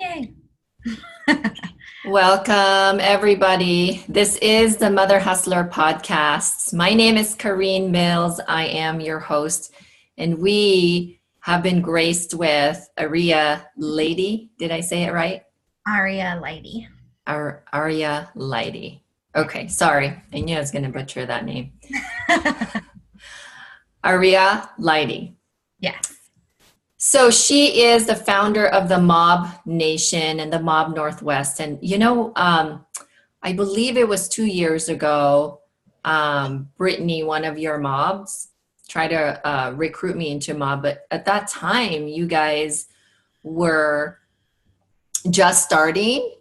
Yay. Welcome, everybody. This is the Mother Hustler podcast. My name is Kareen Mills. I am your host, and we have been graced with Aria Leighty. Did I say it right? Aria Leighty. Aria Leighty. Okay, sorry. I knew I was going to butcher that name. Aria Leighty. Yes. So she is the founder of the Mob Nation and the Mob Northwest. And, I believe it was 2 years ago, Brittany, one of your mobs, tried to recruit me into mob. But at that time, you guys were just starting.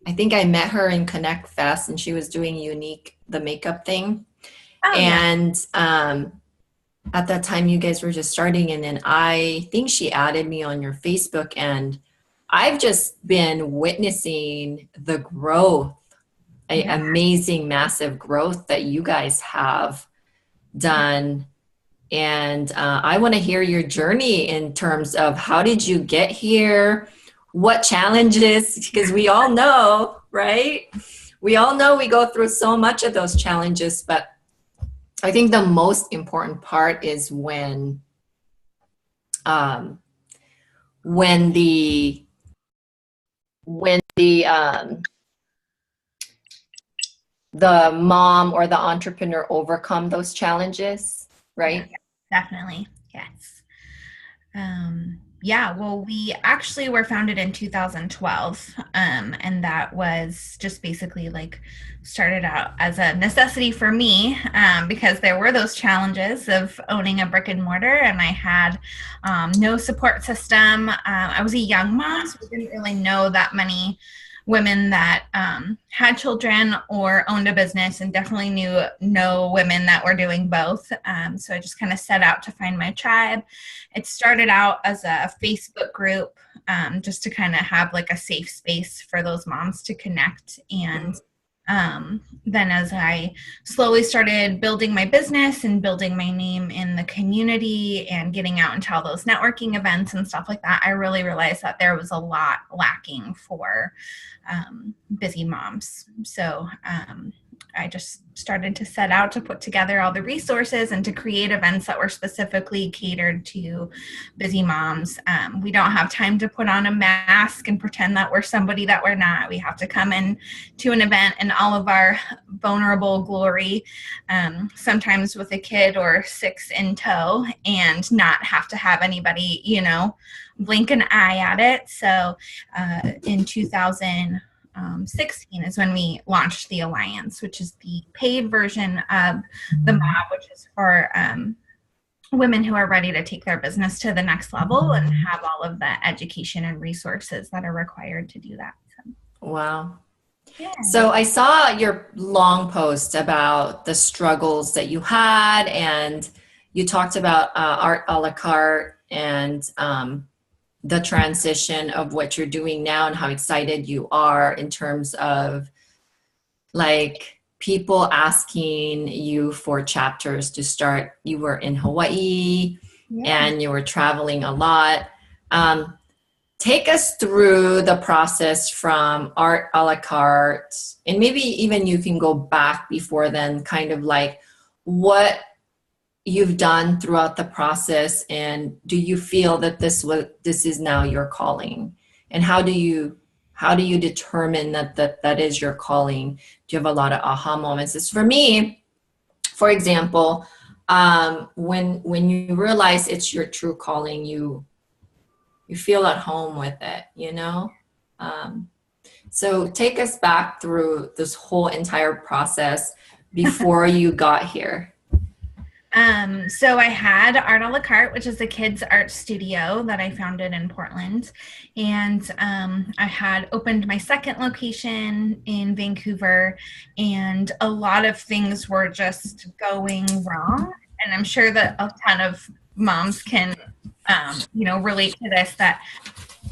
I think I met her in Connect Fest and she was doing Unique, the makeup thing. Oh, and at that time you guys were just starting, and then I think she added me on your Facebook, and I've just been witnessing the growth, amazing, massive growth that you guys have done. And I want to hear your journey in terms of how did you get here? What challenges, because we all know, right? We all know we go through so much of those challenges, but I think the most important part is when the mom or the entrepreneur overcome those challenges, right? Yeah, definitely. Yes. Well, we actually were founded in 2012, and that was just basically started out as a necessity for me, because there were those challenges of owning a brick and mortar, and I had no support system. I was a young mom, so I didn't really know that many women that had children or owned a business, and definitely knew no women that were doing both. So I just kind of set out to find my tribe. It started out as a Facebook group, just to kind of have a safe space for those moms to connect. And then as I slowly started building my business and building my name in the community and getting out into all those networking events and stuff like that, I really realized that there was a lot lacking for busy moms. So I just started to set out to put together all the resources and to create events that were specifically catered to busy moms. We don't have time to put on a mask and pretend that we're somebody that we're not. We have to come in to an event in all of our vulnerable glory, sometimes with a kid or 6 in tow, and not have to have anybody, blink an eye at it. So in 2016 is when we launched the Alliance, which is the paid version of the Mob, which is for women who are ready to take their business to the next level and have all of the education and resources that are required to do that. So. Wow. Yeah. So I saw your long post about the struggles that you had, and you talked about art a la carte and the transition of what you're doing now and how excited you are in terms of people asking you for chapters to start. You were in Hawaii and you were traveling a lot. Take us through the process from art a la carte, and maybe even you can go back before then, kind of what you've done throughout the process, and do you feel that this is now your calling, and how do you determine that is your calling? Do you have a lot of aha moments? It's for me, for example, when you realize it's your true calling, you feel at home with it, so take us back through this whole entire process before you got here. So I had Art a la Carte, which is a kids art studio that I founded in Portland. And I had opened my second location in Vancouver, and a lot of things were just going wrong. And I'm sure that a ton of moms can, relate to this, that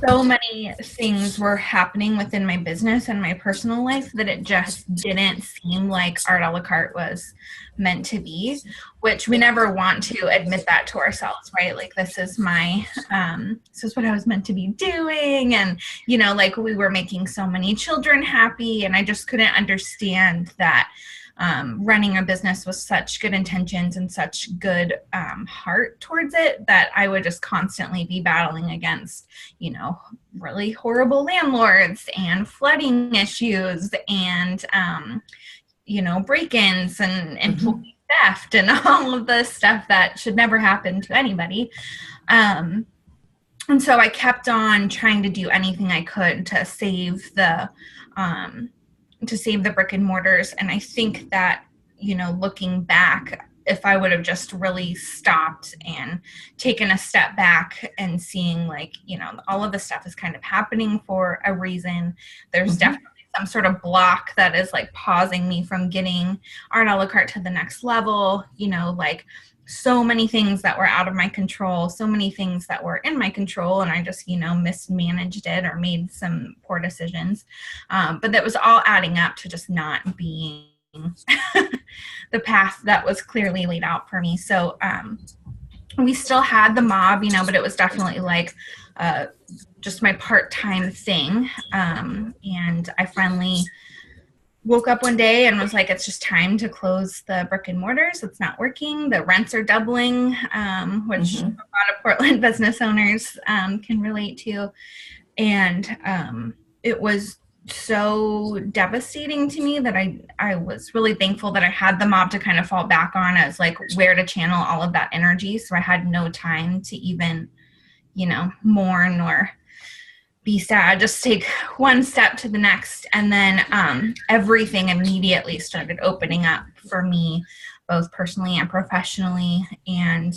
so many things were happening within my business and my personal life that it just didn't seem like art a la carte was meant to be, which we never want to admit that to ourselves, right? Like, this is what I was meant to be doing. And, like, we were making so many children happy, and I just couldn't understand that running a business with such good intentions and such good heart towards it, that I would just constantly be battling against, really horrible landlords and flooding issues and, break-ins and employee theft and all of the stuff that should never happen to anybody. And so I kept on trying to do anything I could to save the brick and mortars. And I think that, looking back, if I would have just really stopped and taken a step back and seeing, like, all of the stuff is kind of happening for a reason. There's definitely some sort of block that is, like, pausing me from getting art a la carte to the next level, like, so many things that were out of my control, so many things that were in my control, and I just, mismanaged it or made some poor decisions. But that was all adding up to just not being the path that was clearly laid out for me. So we still had the mob, but it was definitely like just my part-time thing. And I finally woke up one day and was like, it's just time to close the brick and mortars. It's not working. The rents are doubling, which a lot of Portland business owners can relate to. And it was so devastating to me that I was really thankful that I had the mob to kind of fall back on as, like, where to channel all of that energy. So I had no time to even, mourn or be sad, just take one step to the next. And then everything immediately started opening up for me, both personally and professionally. And,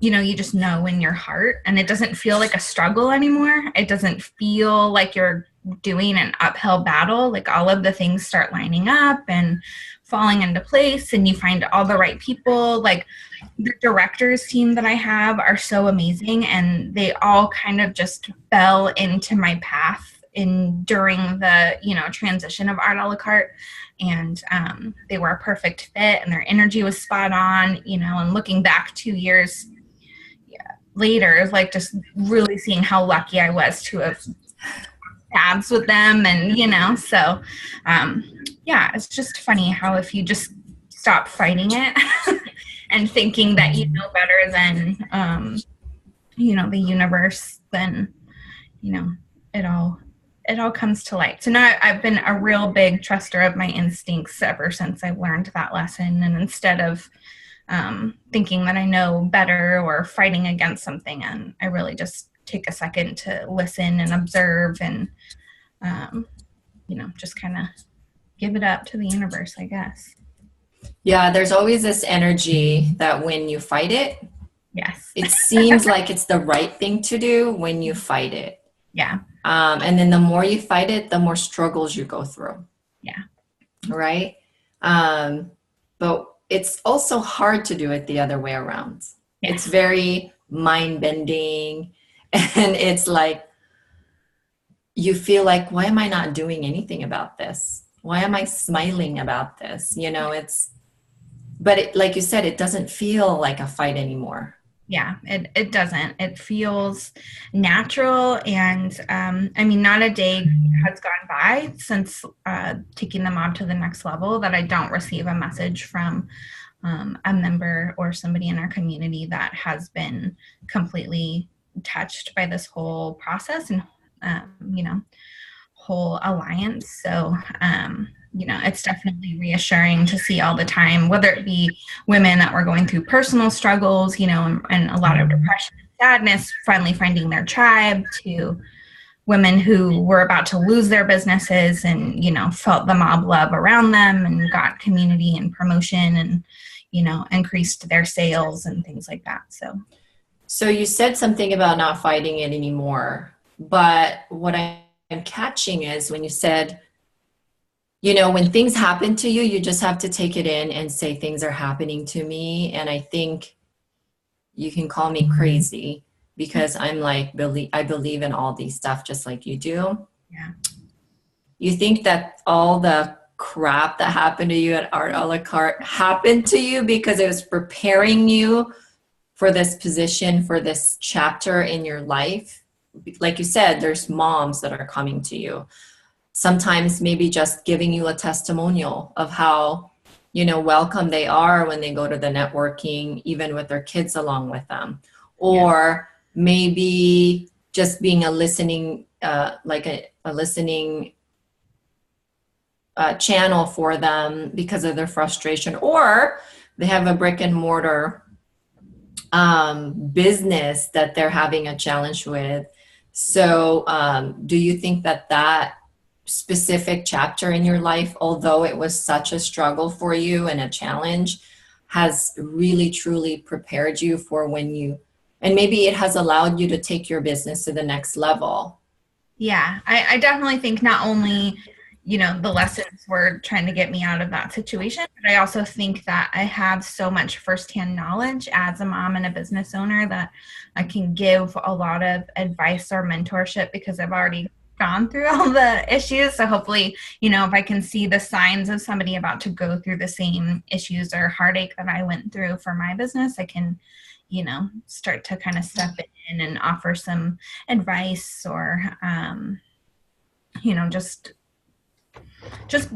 you just know in your heart, and it doesn't feel like a struggle anymore. It doesn't feel like you're doing an uphill battle. Like, all of the things start lining up and falling into place, and you find all the right people. Like, the directors team that I have are so amazing, and they all kind of just fell into my path during the, transition of art a la carte. And they were a perfect fit, and their energy was spot on, and looking back 2 years later, like, just really seeing how lucky I was to have tabs with them. And, so it's just funny how if you just stop fighting it and thinking that you know better than, the universe, then, it all comes to light. So now I've been a real big truster of my instincts ever since I learned that lesson. And instead of thinking that I know better or fighting against something, and I really just take a second to listen and observe and, just kind of give it up to the universe, I guess. Yeah, there's always this energy that when you fight it, yes, it seems like it's the right thing to do when you fight it. Yeah. And then the more you fight it, the more struggles you go through. Yeah. Right? But it's also hard to do it the other way around. Yes. It's very mind-bending, and it's like, you feel like, why am I not doing anything about this? Why am I smiling about this? But like you said, it doesn't feel like a fight anymore. Yeah, it doesn't. It feels natural. And not a day has gone by since taking the mob to the next level that I don't receive a message from a member or somebody in our community that has been completely touched by this whole process and, whole alliance. So, it's definitely reassuring to see all the time, whether it be women that were going through personal struggles, and a lot of depression and sadness, finally finding their tribe, to women who were about to lose their businesses and, felt the mob love around them and got community and promotion and, increased their sales and things like that. So you said something about not fighting it anymore, but what I'm catching is when you said, when things happen to you, you just have to take it in and say, things are happening to me. And I think you can call me crazy, because I'm like, I believe in all these stuff just like you do. Yeah. You think that all the crap that happened to you at Art a la Carte happened to you because it was preparing you for this position, for this chapter in your life? Like you said, there's moms that are coming to you. Sometimes maybe just giving you a testimonial of how, welcome they are when they go to the networking, even with their kids along with them. Or maybe just being a listening, like a listening channel for them because of their frustration, or they have a brick and mortar business that they're having a challenge with. So do you think that specific chapter in your life, although it was such a struggle for you and a challenge, has really truly prepared you for and maybe it has allowed you to take your business to the next level? Yeah, I definitely think not only, the lessons were trying to get me out of that situation, but I also think that I have so much firsthand knowledge as a mom and a business owner that I can give a lot of advice or mentorship because I've already gone through all the issues. So hopefully, if I can see the signs of somebody about to go through the same issues or heartache that I went through for my business, I can, start to kind of step in and offer some advice or, just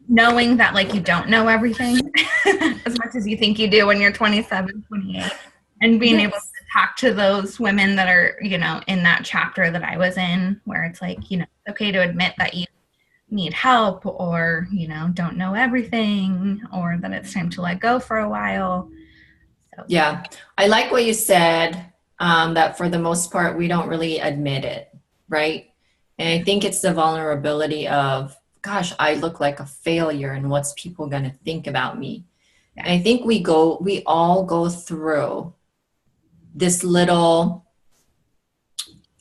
knowing that like you don't know everything as much as you think you do when you're 27, 28, and being able to talk to those women that are, in that chapter that I was in, where it's like, it's okay to admit that you need help or, don't know everything, or that it's time to let go for a while. So. Yeah, I like what you said, that for the most part, we don't really admit it, right? And I think it's the vulnerability of, gosh, I look like a failure and what's people going to think about me? Yeah. And I think we all go through this little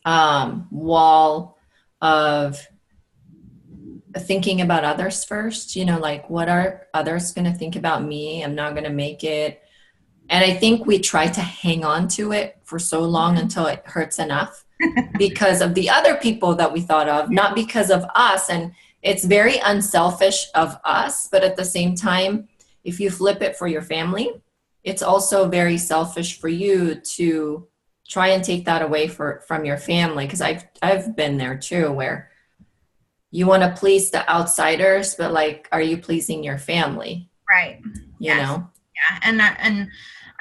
wall of thinking about others first, like what are others going to think about me? I'm not going to make it. And I think we try to hang on to it for so long until it hurts enough because of the other people that we thought of, not because of us. And it's very unselfish of us, but at the same time, if you flip it for your family, it's also very selfish for you to try and take that away from your family. Because I've been there too, where you want to please the outsiders, but like, are you pleasing your family? Right. You know? Yeah. And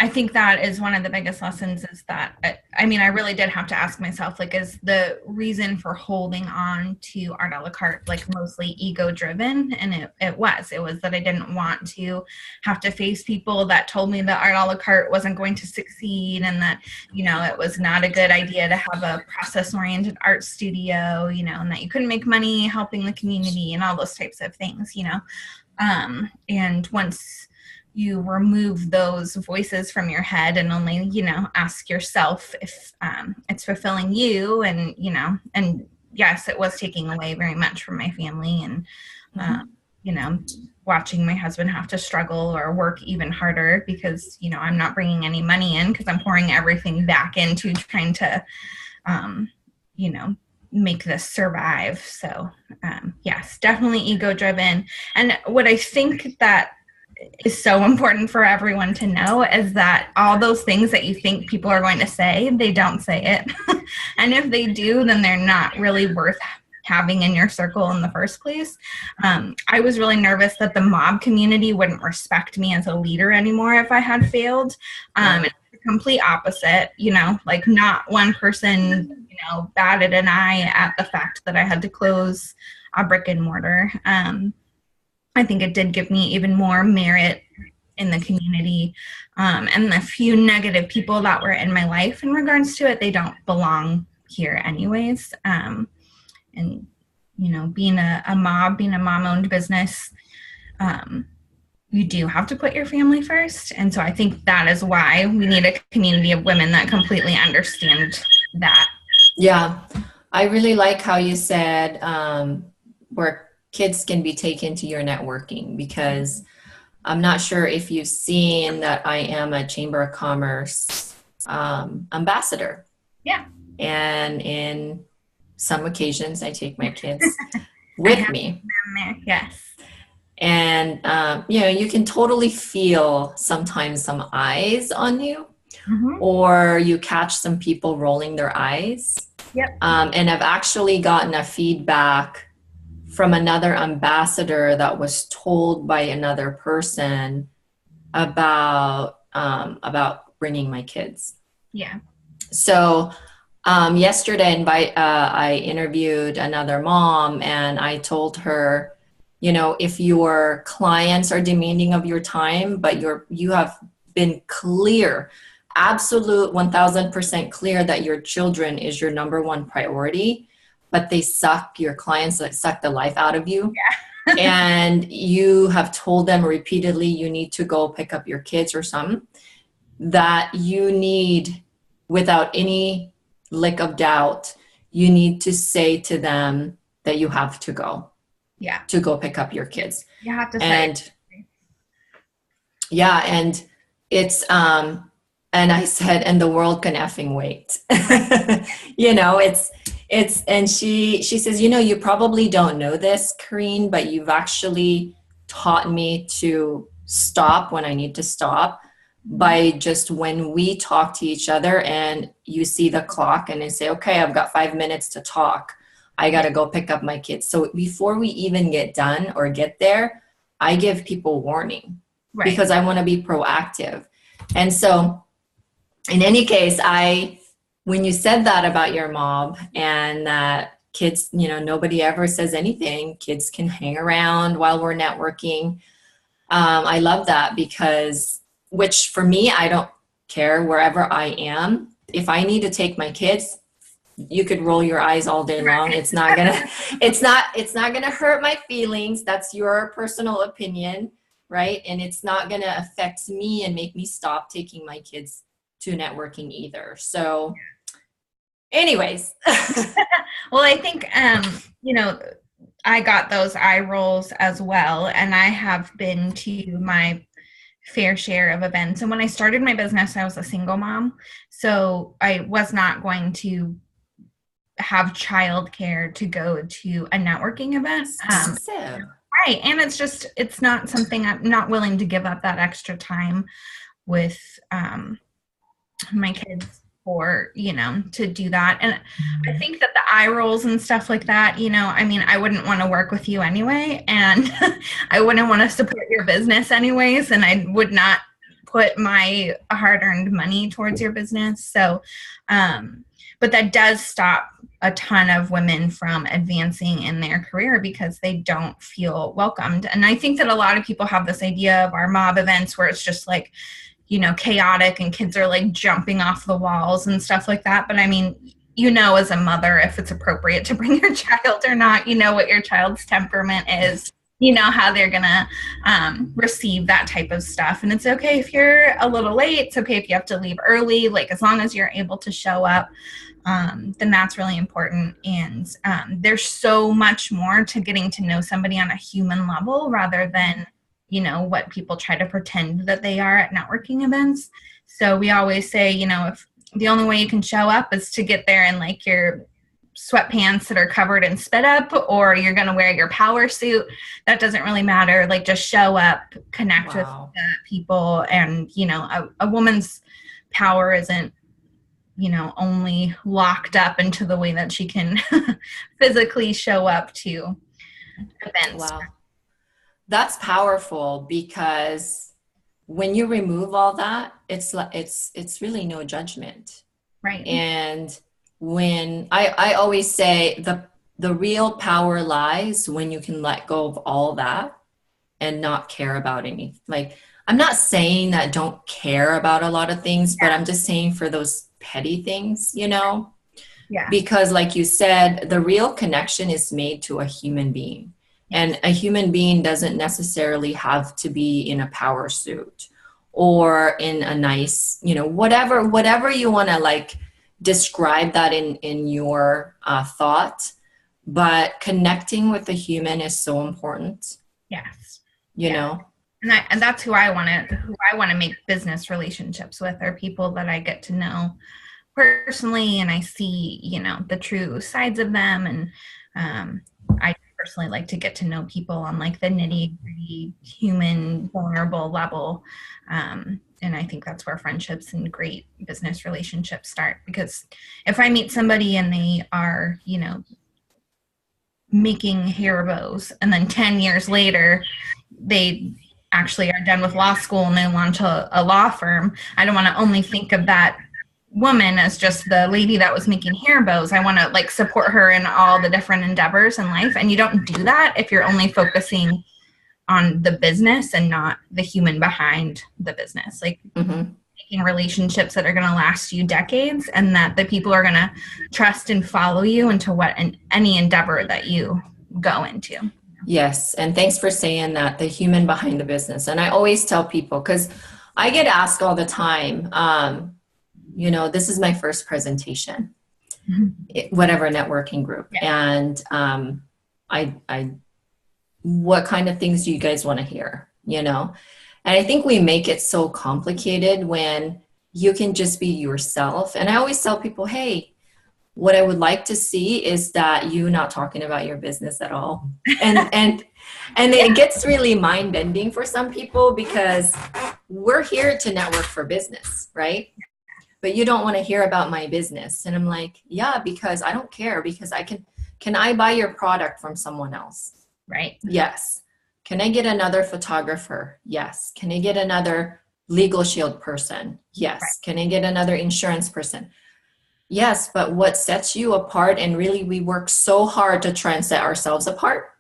I think that is one of the biggest lessons is that, I really did have to ask myself, like, is the reason for holding on to Art a la Carte, like mostly ego driven? And it was that I didn't want to have to face people that told me that Art a la Carte wasn't going to succeed and that, it was not a good idea to have a process oriented art studio, and that you couldn't make money helping the community and all those types of things, and once you remove those voices from your head and only, ask yourself if it's fulfilling you and, and yes, it was taking away very much from my family and, watching my husband have to struggle or work even harder because, I'm not bringing any money in because I'm pouring everything back into trying to, make this survive. So, yes, definitely ego driven. And what I think that is so important for everyone to know is that all those things that you think people are going to say, they don't say it. And if they do, then they're not really worth having in your circle in the first place. I was really nervous that the mob community wouldn't respect me as a leader anymore if I had failed. It's the complete opposite, like not one person, batted an eye at the fact that I had to close a brick and mortar. I think it did give me even more merit in the community. And the few negative people that were in my life in regards to it, they don't belong here anyways. And, being a mom-owned business, you do have to put your family first. And so I think that is why we need a community of women that completely understand that. Yeah. I really like how you said where kids can be taken to your networking, because I'm not sure if you've seen that I am a Chamber of Commerce ambassador. Yeah. And in some occasions, I take my kids I with have me. them there. Yes. And, you can totally feel sometimes some eyes on you, Mm-hmm. or you catch some people rolling their eyes. Yep. And I've actually gotten a feedback from another ambassador that was told by another person about bringing my kids. Yeah. So yesterday, I interviewed another mom, and I told her, if your clients are demanding of your time, but you have been clear, absolute 1000% clear that your children is your number one priority, but they suck, your clients that suck the life out of you. And you have told them repeatedly you need to go pick up your kids or something, that you need, without any lick of doubt, you need to say to them that you have Yeah. to go pick up your kids. You have to say. And yeah, and it's and I said, and the world can effing wait. It's and she says, you probably don't know this, Kareen, but you've actually taught me to stop when I need to stop, by just when we talk to each other and you see the clock and they say, okay, I've got 5 minutes to talk, I got to go pick up my kids. So before we even get done or get there, I give people warning, Right. because I want to be proactive. And so in any case, when you said that about your mom, and that kids, nobody ever says anything, kids can hang around while we're networking. I love that, because, which for me, I don't care wherever I am. If I need to take my kids, you could roll your eyes all day long. It's not gonna hurt my feelings. That's your personal opinion, right? And it's not gonna affect me and make me stop taking my kids to networking either. So anyways. Well, I think, I got those eye rolls as well. And I have been to my fair share of events. And when I started my business, I was a single mom. So I was not going to have childcare to go to a networking event. Right. And it's not something, I'm not willing to give up that extra time with my kids for, to do that. And I think that the eye rolls and stuff like that, I wouldn't want to work with you anyway. And I wouldn't want to support your business anyways. And I would not put my hard-earned money towards your business. So, but that does stop a ton of women from advancing in their career because they don't feel welcomed. And I think that a lot of people have this idea of our mob events where it's just like, chaotic and kids are like jumping off the walls and stuff like that. But as a mother, if it's appropriate to bring your child or not, what your child's temperament is, how they're going to receive that type of stuff. And it's okay if you're a little late. It's okay if you have to leave early. Like, as long as you're able to show up, then that's really important. And there's so much more to getting to know somebody on a human level rather than, what people try to pretend that they are at networking events. So we always say, if the only way you can show up is to get there in like your sweatpants that are covered in spit up, or you're going to wear your power suit, that doesn't really matter. Like, just show up, connect with people. And, a woman's power isn't, only locked up into the way that she can physically show up to events. Wow. That's powerful, because when you remove all that, it's really no judgment. Right. And when I always say the real power lies when you can let go of all that and not care about anything. Like, I'm not saying that don't care about a lot of things, but I'm just saying for those petty things, Yeah. Because like you said, the real connection is made to a human being. And a human being doesn't necessarily have to be in a power suit or in a nice, whatever you want to like describe that in your thought. But connecting with the human is so important. Yes. You know? And that's who I want to make business relationships with, are people that I get to know personally, and I see, the true sides of them. And I personally like to get to know people on like the nitty gritty human vulnerable level. And I think that's where friendships and great business relationships start, because if I meet somebody and they are, making hair bows, and then 10 years later they actually are done with law school and they launch a law firm, I don't want to only think of that woman as just the lady that was making hair bows. I want to like support her in all the different endeavors in life. And you don't do that if you're only focusing on the business and not the human behind the business. Like making relationships that are going to last you decades, and that the people are going to trust and follow you into any endeavor that you go into. Yes. And thanks for saying that, the human behind the business. And I always tell people, because I get asked all the time, this is my first presentation, whatever networking group. Yeah. And I what kind of things do you guys want to hear? And I think we make it so complicated when you can just be yourself. And I always tell people, hey, what I would like to see is that you not talking about your business at all. And it gets really mind bending for some people, because we're here to network for business, right? But you don't want to hear about my business. And I'm like, yeah, because I don't care, because can I buy your product from someone else? Right. Yes. Can I get another photographer? Yes. Can I get another legal shield person? Yes. Right. Can I get another insurance person? Yes. But what sets you apart, and really we work so hard to try and set ourselves apart.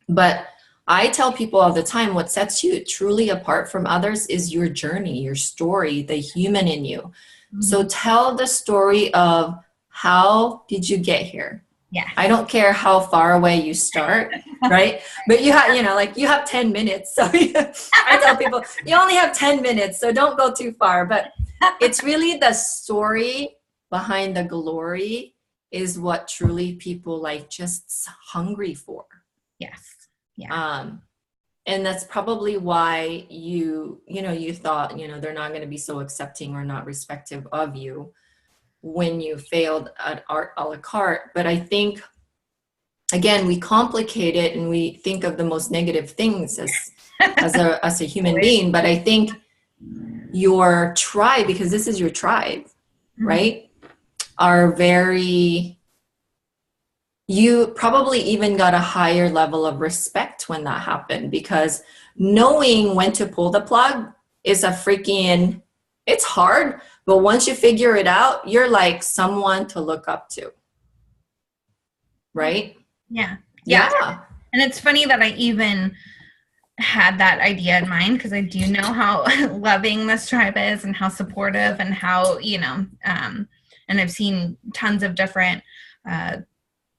But I tell people all the time, what sets you truly apart from others is your journey, your story, the human in you. Mm-hmm. So tell the story of, how did you get here? Yeah. I don't care how far away you start, right? But you have, you have 10 minutes. So I tell people, you only have 10 minutes, so don't go too far. But it's really the story behind the glory is what truly people like just hungry for. Yes. Yeah. And that's probably why you thought, they're not going to be so accepting or not respectful of you when you failed at art a la carte. But I think, again, we complicate it and we think of the most negative things as a human being. But I think your tribe, because this is your tribe, right, are very, you probably even got a higher level of respect when that happened, because knowing when to pull the plug is it's hard. But once you figure it out, you're like someone to look up to. Right? Yeah. Yeah. And it's funny that I even had that idea in mind, because I do know how loving this tribe is and how supportive, and how, and I've seen tons of different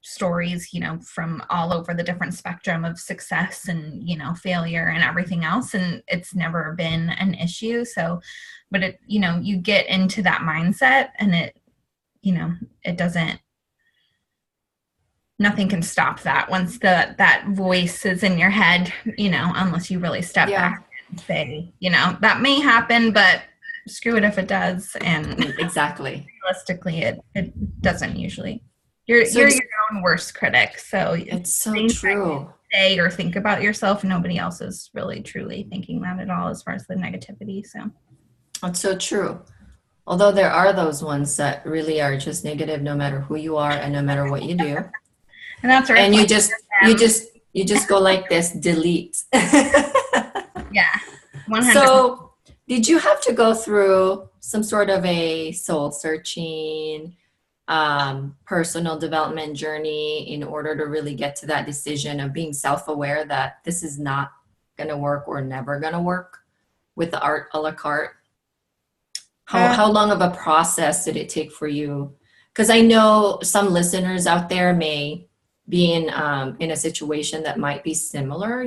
stories, from all over the different spectrum of success and, failure and everything else. And it's never been an issue. So, but it, you get into that mindset, and it doesn't, nothing can stop that once that voice is in your head, unless you really step back and say, that may happen, but screw it if it does. And exactly. Realistically, it doesn't usually. You're your own worst critic. So it's so true. Say or think about yourself, nobody else is really truly thinking that at all, as far as the negativity. So it's so true. Although there are those ones that really are just negative, no matter who you are and no matter what you do. And that's right. And you just go like this, delete. Yeah. 100%. So did you have to go through some sort of a soul searching, personal development journey in order to really get to that decision of being self-aware that this is not going to work or never going to work with the art a la carte? How long of a process did it take for you? Because I know some listeners out there may be in a situation that might be similar,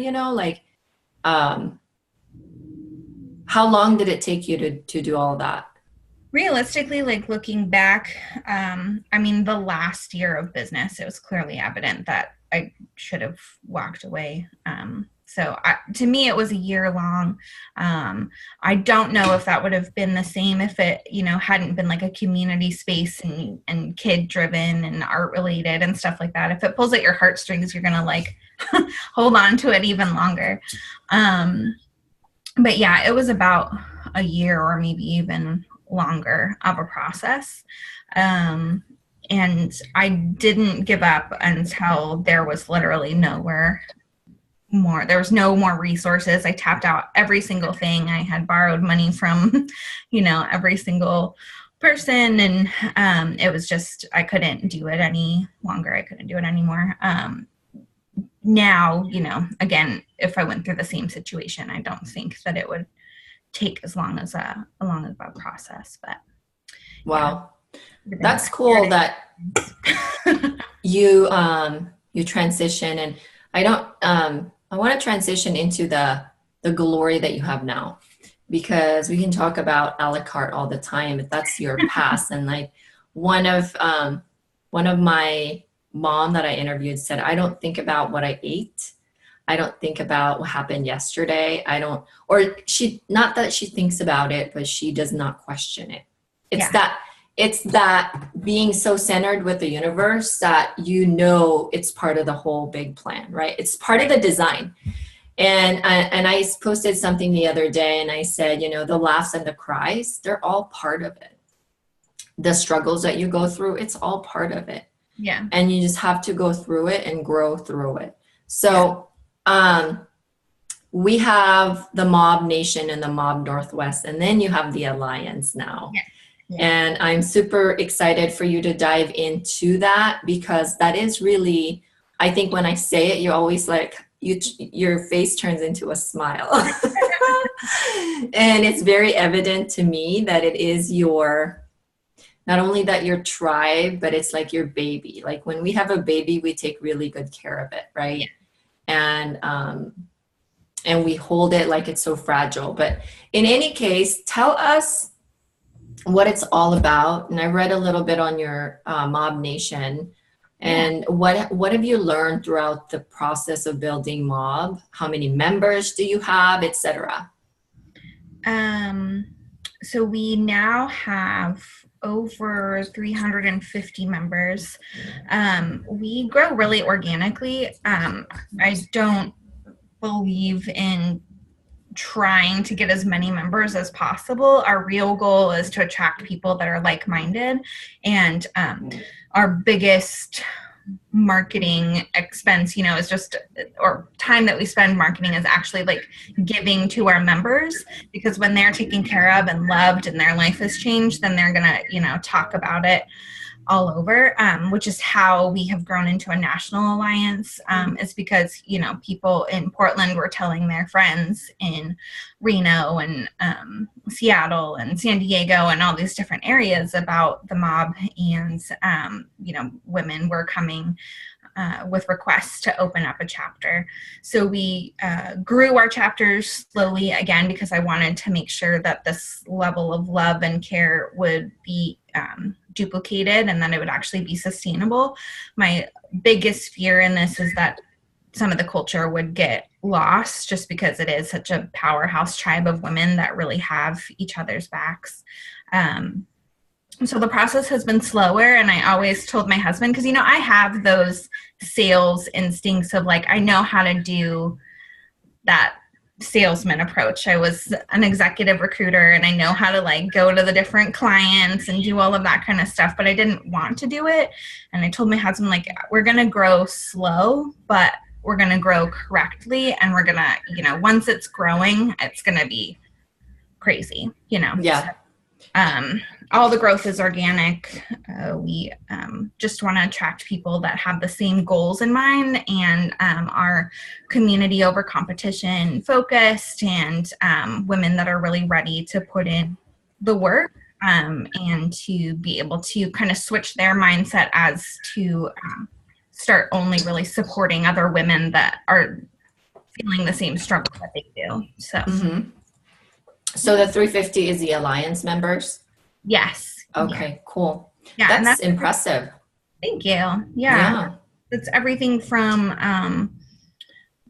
how long did it take you to do all that? Realistically, like looking back, the last year of business, it was clearly evident that I should have walked away So to me, it was a year long. I don't know if that would have been the same if it, hadn't been like a community space and kid driven and art related and stuff like that. If it pulls at your heartstrings, you're going to like hold on to it even longer. But yeah, it was about a year or maybe even longer of a process. And I didn't give up until there was literally nowhere more. There was no more resources. I tapped out every single thing. I had borrowed money from, every single person. And it was just, I couldn't do it any longer. I couldn't do it anymore. Now, again, if I went through the same situation, I don't think that it would take as long as a process, but. Wow. Yeah. That's cool that you transition, and I want to transition into the glory that you have now, because we can talk about a la carte all the time, but that's your past. And like one of my mom that I interviewed said, I don't think about what I ate. I don't think about what happened yesterday. Not that she thinks about it, but she does not question it. It's that being so centered with the universe that it's part of the whole big plan, right? It's part of the design. And I posted something the other day, and I said, the laughs and the cries, they're all part of it. The struggles that you go through, it's all part of it. Yeah. And you just have to go through it and grow through it. So we have the Mob Nation and the Mob Northwest, and then you have the Alliance now. Yeah. Yeah. And I'm super excited for you to dive into that, because that is really, I think when I say it, you always like, your face turns into a smile. And it's very evident to me that it is not only that your tribe, but it's like your baby. Like when we have a baby, we take really good care of it, right? Yeah. And we hold it like it's so fragile. But in any case, tell us what it's all about. And I read a little bit on your Mob Nation, and what have you learned throughout the process of building Mob? How many members do you have, etc.? So we now have over 350 members. We grow really organically. I don't believe in trying to get as many members as possible. Our real goal is to attract people that are like-minded, and our biggest marketing expense, is just, or time that we spend marketing, is actually like giving to our members, because when they're taken care of and loved and their life has changed, then they're gonna, talk about it all over, which is how we have grown into a national alliance, is because, people in Portland were telling their friends in Reno and Seattle and San Diego and all these different areas about the Mob, and, women were coming with requests to open up a chapter. So we grew our chapters slowly, again, because I wanted to make sure that this level of love and care would be duplicated, and then it would actually be sustainable. My biggest fear in this is that some of the culture would get lost, just because it is such a powerhouse tribe of women that really have each other's backs. So the process has been slower, and I always told my husband, because, I have those sales instincts of like, I know how to do that salesman approach. I was an executive recruiter, and I know how to like go to the different clients and do all of that kind of stuff, but I didn't want to do it. And I told my husband, like, we're going to grow slow, but we're going to grow correctly. And we're going to, once it's growing, it's going to be crazy, Yeah. All the growth is organic. We just want to attract people that have the same goals in mind, and are community over competition focused, and women that are really ready to put in the work, and to be able to kind of switch their mindset as to start only really supporting other women that are feeling the same struggle that they do. So. Mm-hmm. So the 350 is the Alliance members? Yes. Okay, yeah. Cool. Yeah, that's impressive. Thank you. Yeah. It's everything from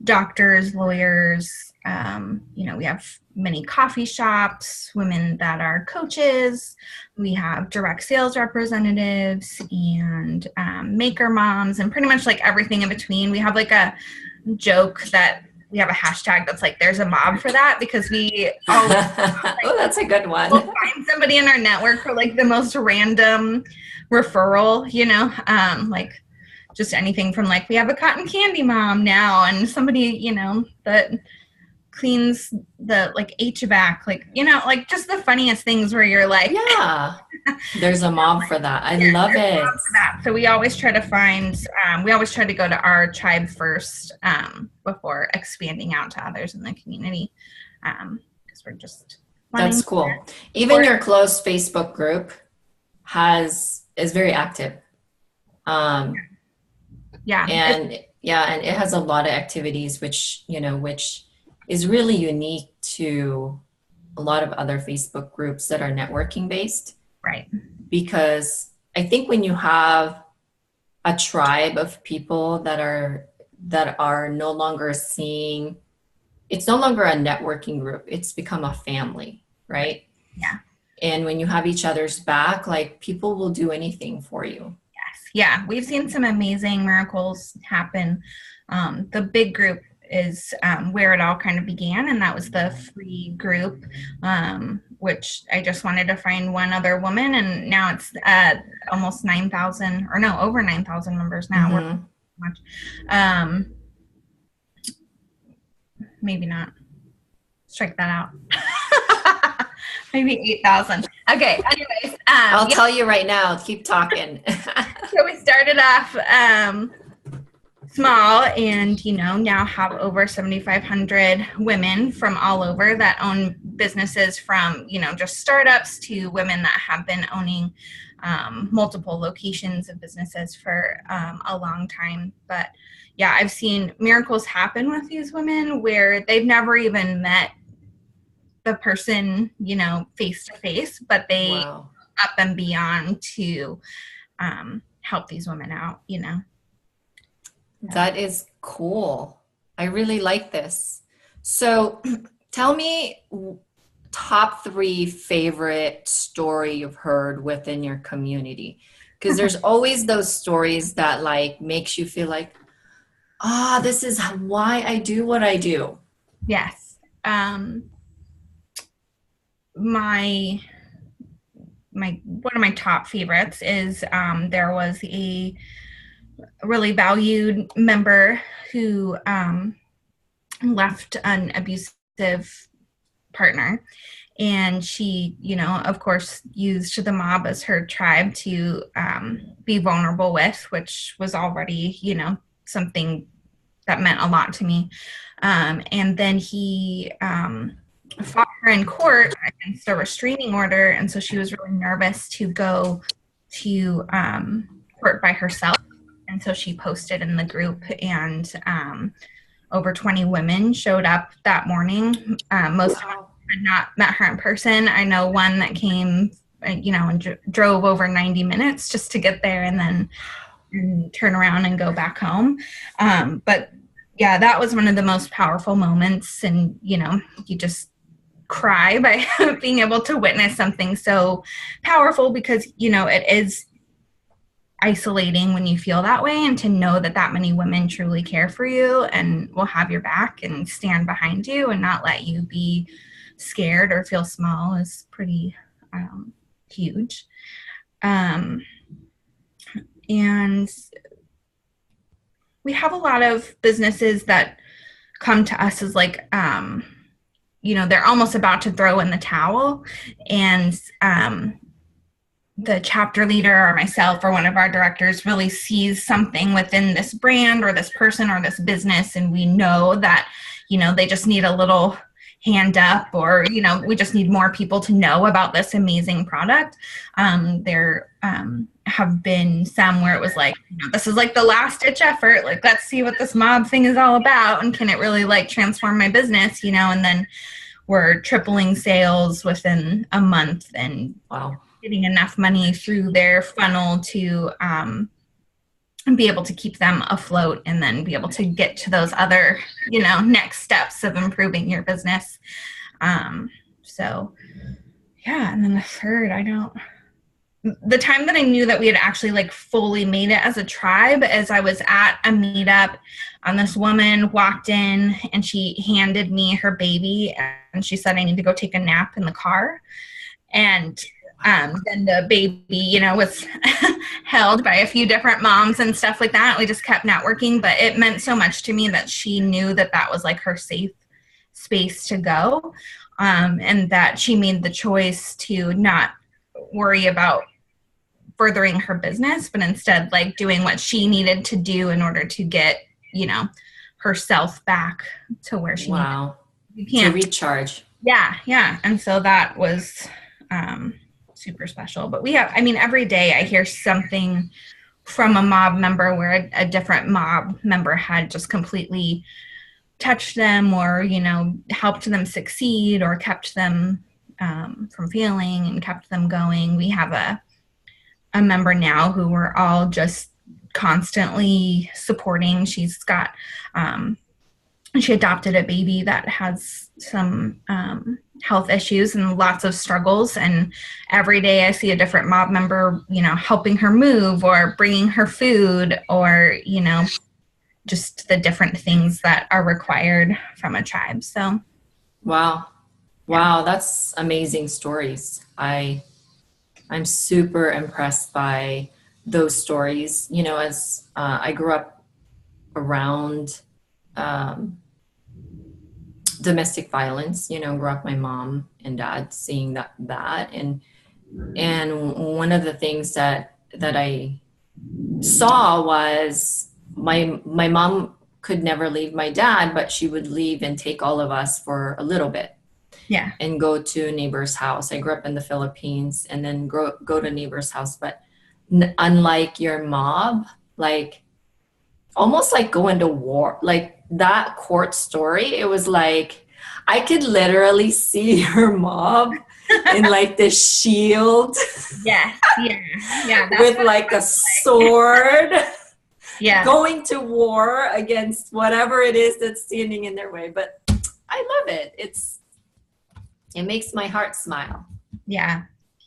doctors, lawyers, we have many coffee shops, women that are coaches. We have direct sales representatives and maker moms and pretty much like everything in between. We have like a joke that we have a hashtag that's like, there's a mob for that, because we always oh, that's a good one. we'll find somebody in our network for like the most random referral, like just anything from like, we have a cotton candy mom now, and somebody, that cleans the like HVAC, like, like just the funniest things where you're like, yeah, there's a mob for that. I love it. So we always try to find, we always try to go to our tribe first before expanding out to others in the community, because we're just that's cool. Even your close Facebook group is very active. And it has a lot of activities, which is really unique to a lot of other Facebook groups that are networking based. Right. Because I think when you have a tribe of people that are no longer seeing, it's no longer a networking group, it's become a family, right? Yeah. And when you have each other's back, like, people will do anything for you. Yes. Yeah. We've seen some amazing miracles happen. The big group is where it all kind of began, and that was the free group, which I just wanted to find one other woman, and now it's almost 9,000, or no, over 9,000 members now. Mm-hmm. Maybe not. Strike that out. Maybe 8,000. Okay. Anyways, I'll tell you right now. Keep talking. So we started off small, and now have over 7,500 women from all over that own businesses, from just startups to women that have been owning multiple locations of businesses for a long time. But yeah, I've seen miracles happen with these women where they've never even met the person face to face, but they Wow. up and beyond to help these women out. That is cool. I really like this. So tell me top 3 favorite story you've heard within your community. Because there's always those stories that like makes you feel like, this is why I do what I do. Yes. My one of my top favorites is there was a really valued member who left an abusive partner, and she of course used the mob as her tribe to be vulnerable with, which was already something that meant a lot to me, and then he fought her in court against a restraining order, and so she was really nervous to go to court by herself. And so she posted in the group, and over 20 women showed up that morning. Most of them had not met her in person. I know one that came, and drove over 90 minutes just to get there and then turn around and go back home. But yeah, that was one of the most powerful moments. And, you just cry by being able to witness something so powerful, because, it is isolating when you feel that way, and to know that many women truly care for you and will have your back and stand behind you and not let you be scared or feel small is pretty huge. And we have a lot of businesses that come to us as like they're almost about to throw in the towel, and the chapter leader or myself or one of our directors really sees something within this brand or this person or this business, and we know that they just need a little hand up, or we just need more people to know about this amazing product. There have been some where it was like, this is like the last ditch effort, like, let's see what this mob thing is all about, and can it really like transform my business, and then we're tripling sales within a month, and wow, getting enough money through their funnel to and be able to keep them afloat and then be able to get to those other, next steps of improving your business. So yeah. And then the third, the time that I knew that we had actually like fully made it as a tribe is I was at a meetup and this woman walked in and she handed me her baby and she said, I need to go take a nap in the car. And then the baby, was held by a few different moms and stuff like that. We just kept networking, but it meant so much to me that she knew that that was like her safe space to go. And that she made the choice to not worry about furthering her business, but instead like doing what she needed to do in order to get, herself back to where she wow. needed. To recharge. Yeah. And so that was super special. But we have, every day I hear something from a mob member where a different mob member had just completely touched them or, helped them succeed or kept them from failing and kept them going. We have a member now who we're all just constantly supporting. She's got, she adopted a baby that has some health issues and lots of struggles. And every day I see a different mob member, helping her move or bringing her food or, just the different things that are required from a tribe. So, wow, that's amazing stories. I'm super impressed by those stories. As I grew up around domestic violence, grew up my mom and dad seeing that and one of the things that I saw was my mom could never leave my dad, but she would leave and take all of us for a little bit. Yeah. And go to a neighbor's house. I grew up in the Philippines and then go to a neighbor's house. But unlike your mob, like almost like going to war, like that court story, it was like, I could literally see her mob in like the shield. Yeah. With like a sword. Yeah. Going to war against whatever it is that's standing in their way. But I love it. It makes my heart smile. Yeah.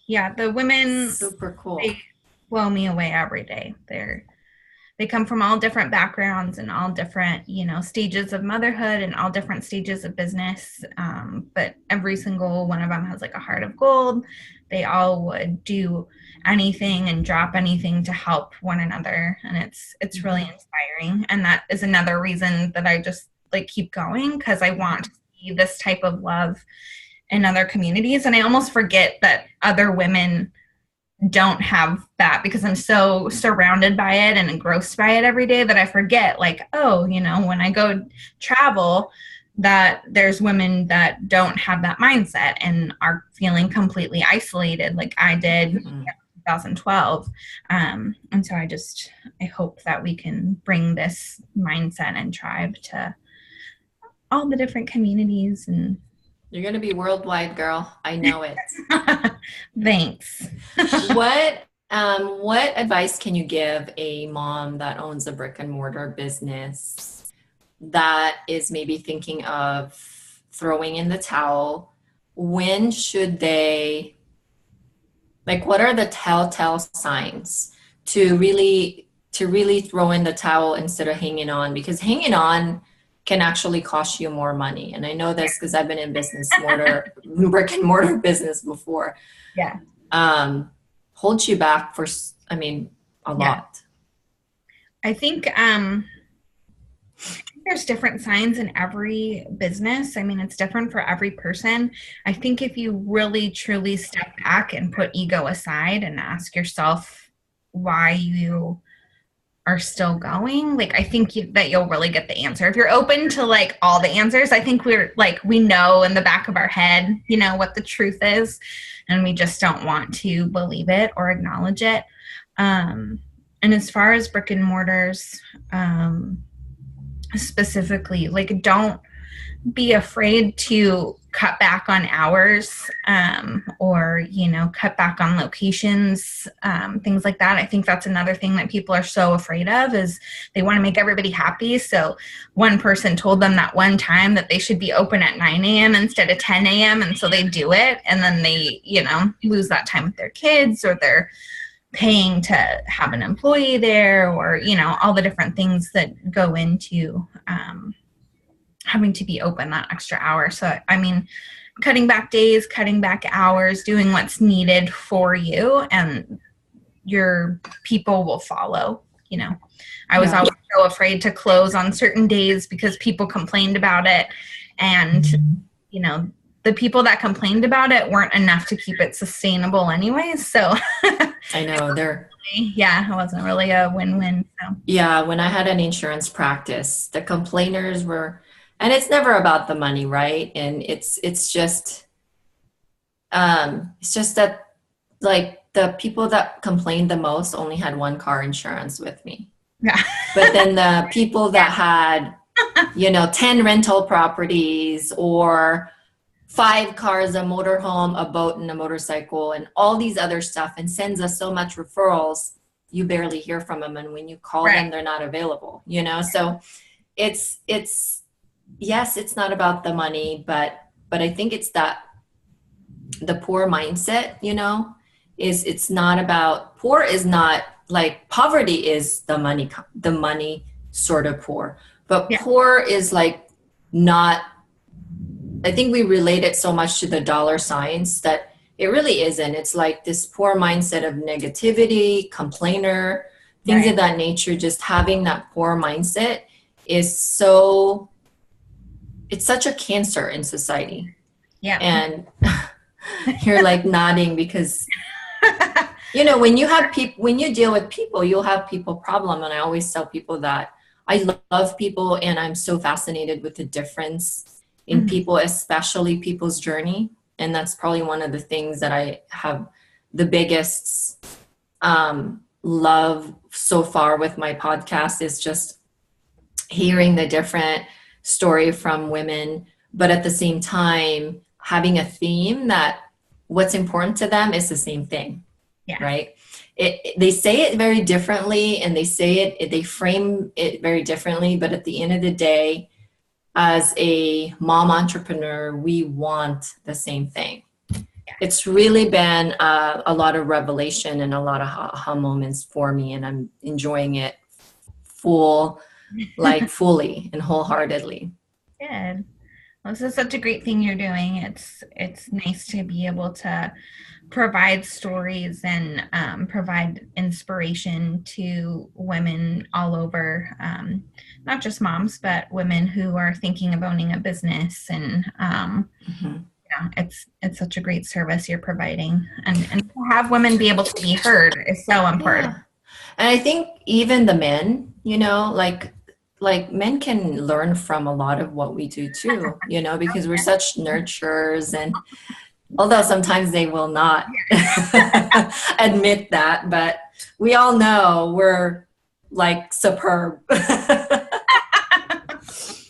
The women, super cool. They blow me away every day. They come from all different backgrounds and all different, stages of motherhood and all different stages of business. But every single one of them has like a heart of gold. They all would do anything and drop anything to help one another. And it's really inspiring. And that is another reason that I just like keep going, because I want to see this type of love in other communities. And I almost forget that other women don't have that because I'm so surrounded by it and engrossed by it every day that I forget like, when I go travel, that there's women that don't have that mindset and are feeling completely isolated like I did in 2012. And so I hope that we can bring this mindset and tribe to all the different communities. And you're going to be worldwide, girl. I know it. Thanks. What advice can you give a mom that owns a brick and mortar business that is maybe thinking of throwing in the towel? When should they, like, what are the telltale signs to really throw in the towel instead of hanging on? Because hanging on can actually cost you more money. And I know this because I've been in brick and mortar business before. Yeah. Holds you back for, a lot. I think there's different signs in every business. It's different for every person. I think if you really truly step back and put ego aside and ask yourself why you are still going, like I think that you'll really get the answer. If you're open to like all the answers, I think we know in the back of our head, what the truth is, and we just don't want to believe it or acknowledge it. And as far as brick and mortars, specifically, like don't be afraid to cut back on hours, or, you know, cut back on locations, things like that. I think that's another thing that people are so afraid of, is they want to make everybody happy. So one person told them that one time that they should be open at 9 a.m. instead of 10 a.m. And so they do it. And then they, you know, lose that time with their kids, or they're paying to have an employee there, or, you know, all the different things that go into having to be open that extra hour. So, I mean, cutting back days, cutting back hours, doing what's needed for you, and your people will follow. You know, I was always so afraid to close on certain days because people complained about it. And, you know, the people that complained about it weren't enough to keep it sustainable anyway. So I know it wasn't really a win-win. So. Yeah, when I had an insurance practice, the complainers were, and it's never about the money, right? And it's just that, like, the people that complained the most only had one car insurance with me. Yeah. But then the people that had, you know, 10 rental properties, or 5 cars, a motorhome, a boat, and a motorcycle, and all these other stuff, and sends us so much referrals, you barely hear from them. And when you call them, they're not available, you know? So it's yes, it's not about the money, but I think it's that the poor mindset, you know, it's not about, poor is not like, poverty is the money sort of poor, but poor is like not, I think we relate it so much to the dollar signs that it really isn't. It's like this poor mindset of negativity, complainer, things of that nature. Just having that poor mindset is so, it's such a cancer in society. Yeah. And you're like nodding because, you know, when you have people, when you deal with people, you'll have people problem. And I always tell people that I love people, and I'm so fascinated with the difference in people, especially people's journey. And that's probably one of the things that I have the biggest love so far with my podcast, is just hearing the different story from women, but at the same time having a theme that what's important to them is the same thing. Right? They say it very differently, and they frame it very differently, but at the end of the day, as a mom entrepreneur, we want the same thing. It's really been a lot of revelation and a lot of aha moments for me, and I'm enjoying it fully and wholeheartedly. Good. Well, this is such a great thing you're doing. It's nice to be able to provide stories and provide inspiration to women all over, not just moms, but women who are thinking of owning a business. And it's such a great service you're providing, and to have women be able to be heard is so important. And I think even the men, you know, like men can learn from a lot of what we do too, you know, because we're such nurturers, and although sometimes they will not admit that, but we all know we're like superb.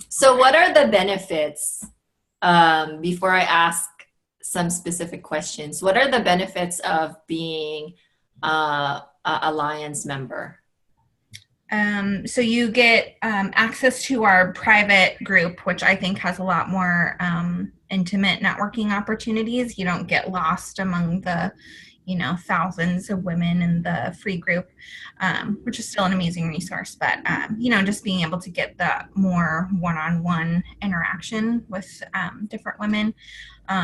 So what are the benefits, before I ask some specific questions, what are the benefits of being a Alliance member? So you get access to our private group, which I think has a lot more intimate networking opportunities. You don't get lost among the, you know, thousands of women in the free group, which is still an amazing resource. But, you know, just being able to get the more one-on-one interaction with different women.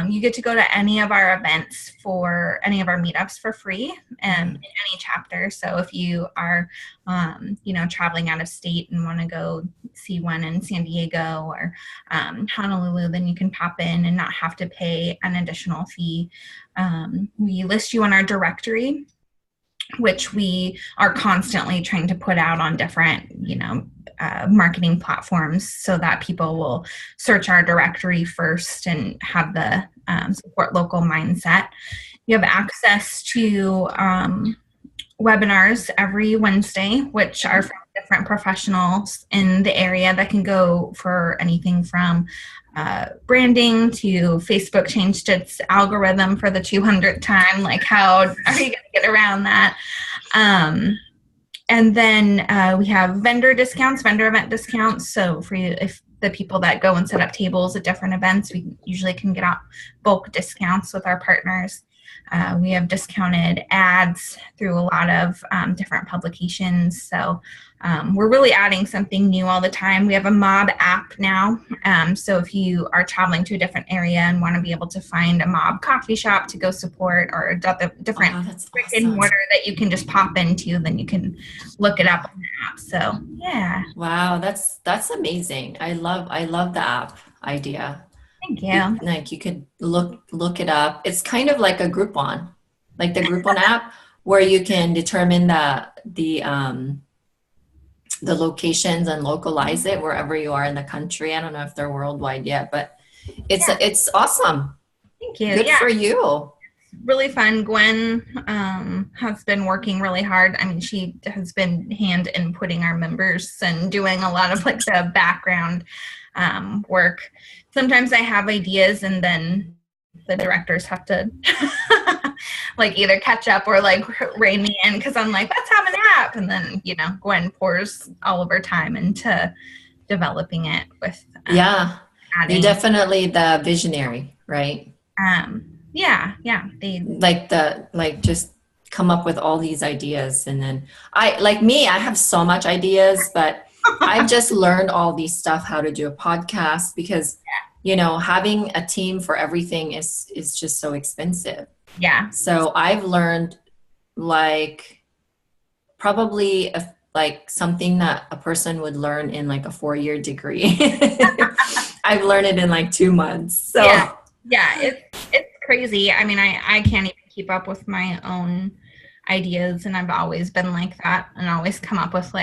You get to go to any of our events, for any of our meetups, for free, in any chapter. So if you are, you know, traveling out of state and want to go see one in San Diego or Honolulu, then you can pop in and not have to pay an additional fee. We list you on our directory, which we are constantly trying to put out on different, you know, marketing platforms, so that people will search our directory first and have the support local mindset. You have access to webinars every Wednesday, which are from different professionals in the area that can go for anything from branding to Facebook changed its algorithm for the 200th time. Like, how are you going to get around that? And then we have vendor event discounts. So for you, if the people that go and set up tables at different events, we usually can get out bulk discounts with our partners. We have discounted ads through a lot of different publications. So we're really adding something new all the time. We have a mob app now. So if you are traveling to a different area and want to be able to find a mob coffee shop to go support, or a different brick and mortar that you can just pop into, then you can look it up on the app. So yeah. Wow, that's amazing. I love the app idea. Thank you. Like, you could look it up. It's kind of like a Groupon, like the Groupon app, where you can determine the locations and localize it wherever you are in the country. I don't know if they're worldwide yet, but it's awesome. Thank you. Good for you. Really fun. Gwen has been working really hard. I mean, she has been hand inputting our members and doing a lot of like the background work. Sometimes I have ideas and then the directors have to like either catch up or like rein me in, because I'm like, let's have an app. And then, Gwen pours all of her time into developing it with you're definitely the visionary, right? Yeah. They just come up with all these ideas, and then I have so much ideas, but I've just learned all these stuff, how to do a podcast, because having a team for everything is just so expensive. Yeah. So I've learned probably something that a person would learn in like a 4-year degree. I've learned it in 2 months. So yeah, it's crazy. I mean, I can't even keep up with my own ideas, and I've always been like that, and always come up with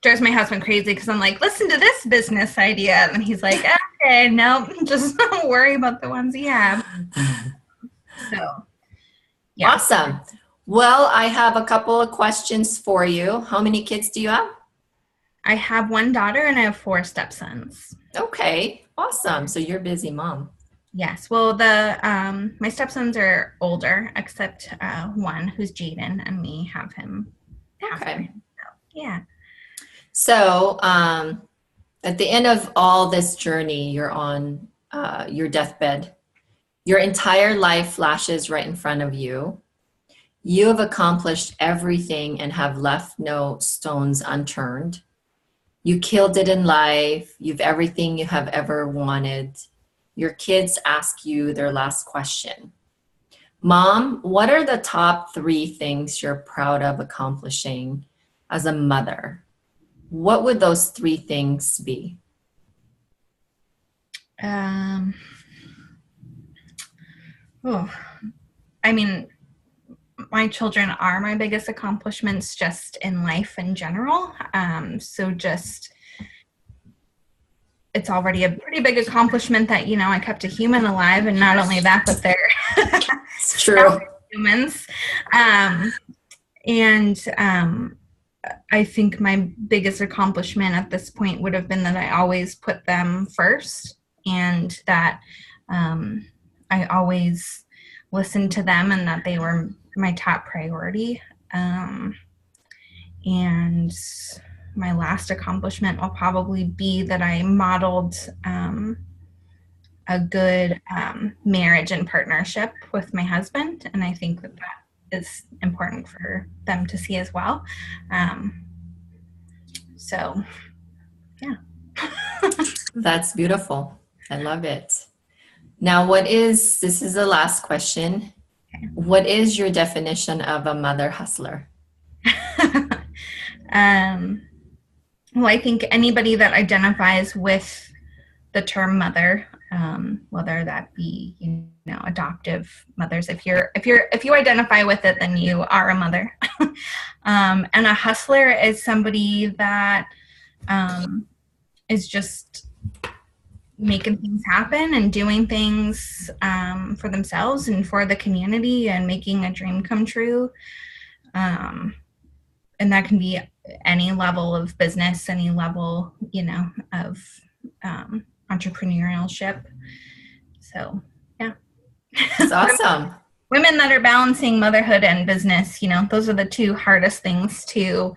drives my husband crazy, because I'm like, listen to this business idea, and he's like, okay, no, just don't worry about the ones you have. So yeah. Awesome. Well, I have a couple of questions for you. How many kids do you have? I have 1 daughter and I have 4 stepsons. Okay, awesome. So you're a busy mom. Yes. Well, my stepsons are older, except one who's Jaiden, and we have him. Okay. So, yeah. So at the end of all this journey, you're on your deathbed. Your entire life flashes right in front of you. You have accomplished everything and have left no stones unturned. You killed it in life. You've everything you have ever wanted. Your kids ask you their last question. Mom, what are the top 3 things you're proud of accomplishing as a mother? What would those 3 things be? I mean, my children are my biggest accomplishments just in life in general. So just, it's already a pretty big accomplishment that, I kept a human alive, and not only that, but they're it's true. humans. I think my biggest accomplishment at this point would have been that I always put them first, and that I always listened to them, and that they were my top priority. And my last accomplishment will probably be that I modeled a good marriage and partnership with my husband. And I think that is important for them to see as well. So, yeah. That's beautiful. I love it. Now, this is the last question. Okay. What is your definition of a mother hustler? Well, I think anybody that identifies with the term mother, whether that be, adoptive mothers, if you identify with it, then you are a mother. And a hustler is somebody that is just making things happen and doing things for themselves and for the community and making a dream come true. And that can be any level of business, any level, of entrepreneurship. So, yeah. That's awesome. Women that are balancing motherhood and business, those are the two hardest things to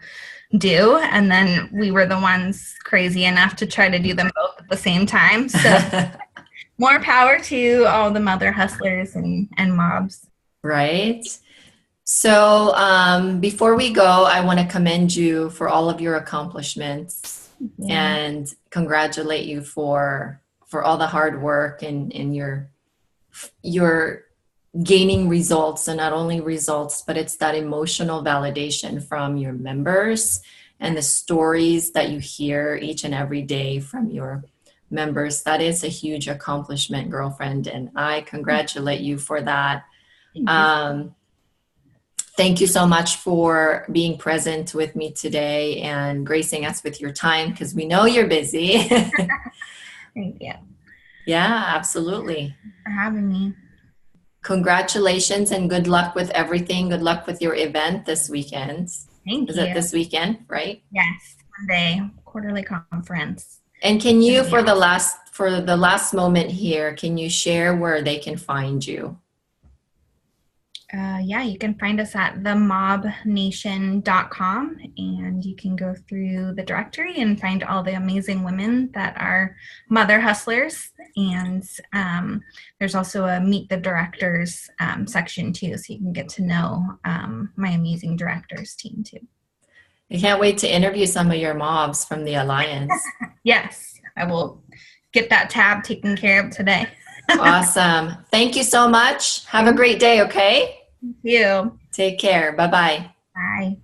do. And then we were the ones crazy enough to try to do them both at the same time. So more power to all the mother hustlers and mobs. Right. So before we go, I want to commend you for all of your accomplishments and congratulate you for all the hard work and your gaining results, and not only results, but it's that emotional validation from your members and the stories that you hear each and every day from your members. That is a huge accomplishment, girlfriend, and I congratulate you for that. Thank you so much for being present with me today and gracing us with your time, because we know you're busy. Thank you. Yeah, absolutely. Thanks for having me. Congratulations and good luck with everything. Good luck with your event this weekend. Thank you. Is it this weekend, right? Yes, Monday, quarterly conference. And can you, for the last moment here, can you share where they can find you? Yeah, you can find us at themobnation.com, and you can go through the directory and find all the amazing women that are mother hustlers. And there's also a Meet the Directors section too, so you can get to know my amazing directors team too. I can't wait to interview some of your mobs from the Alliance. Yes, I will get that tab taken care of today. Awesome. Thank you so much. Have a great day, okay? Thank you. Take care. Bye-bye. Bye.